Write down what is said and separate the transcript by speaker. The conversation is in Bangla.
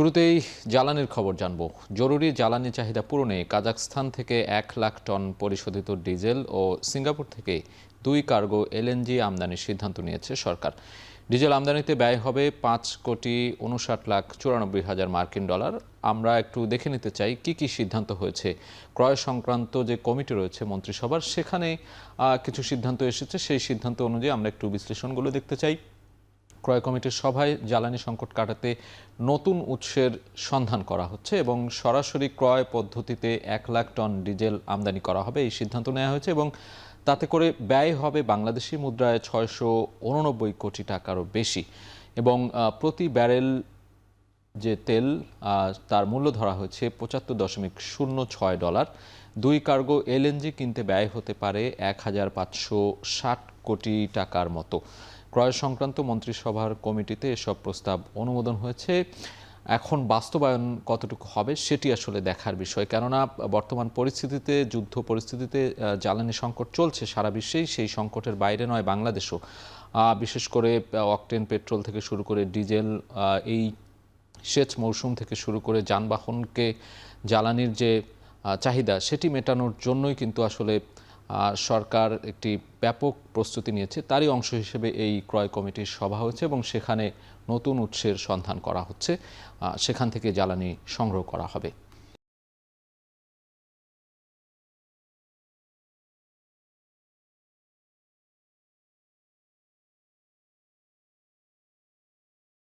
Speaker 1: শুরুতেই জ্বালানির খবর জানব। জরুরি জ্বালানি চাহিদা পূরণে কাজাখস্তান থেকে ১ লাখ টন পরিশোধিত ডিজেল ও সিঙ্গাপুর থেকে ২ কার্গো এলএনজি আমদানির সিদ্ধান্ত নিয়েছে সরকার। ডিজেল আমদানিতে ব্যয় হবে ৫,৫৯,৯৪,০০০ মার্কিন ডলার। আমরা একটু দেখে নিতে চাই কি কি সিদ্ধান্ত হয়েছে। ক্রয় সংক্রান্ত যে কমিটি রয়েছে মন্ত্রিসভার, সেখানে কিছু সিদ্ধান্ত এসেছে। সেই সিদ্ধান্ত অনুযায়ী আমরা একটু বিশ্লেষণগুলো দেখতে চাই। ক্রয় কমিটির সভায় জ্বালানি সংকট কাটাতে নতুন উৎসের সন্ধান করা হচ্ছে এবং সরাসরি ক্রয় পদ্ধতিতে ১ লাখ টন ডিজেল আমদানি করা হবে, এই সিদ্ধান্ত নেওয়া হয়েছে এবং তাতে করে ব্যয় হবে বাংলাদেশি মুদ্রায় ৬৮৯ কোটি টাকারও বেশি এবং প্রতি ব্যারেল যে তেল তার মূল্য ধরা হয়েছে $৭৫.০৬। ২ কার্গো এলএনজি কিনতে ব্যয় হতে পারে ১,৫৬০ কোটি টাকার মতো। ক্রয় সংক্রান্ত মন্ত্রিসভার কমিটিতে এসব প্রস্তাব অনুমোদন হয়েছে। এখন বাস্তবায়ন কতটুকু হবে সেটি আসলে দেখার বিষয়, কেননা বর্তমান পরিস্থিতিতে, যুদ্ধ পরিস্থিতিতে জ্বালানি সংকট চলছে সারা বিশ্বেই। সেই সংকটের বাইরে নয় বাংলাদেশও। বিশেষ করে অকটেন পেট্রোল থেকে শুরু করে ডিজেল, এই সেচ মৌসুম থেকে শুরু করে যানবাহনকে জ্বালানির যে চাহিদা সেটি মেটানোর জন্যই কিন্তু আসলে সরকার একটি ব্যাপক প্রস্তুতি নিয়েছে। তারই অংশ হিসেবে এই ক্রয় কমিটির সভা হয়েছে এবং সেখানে নতুন উৎসের সন্ধান করা হচ্ছে। সেখান থেকে জ্বালানি সংগ্রহ করা হবে।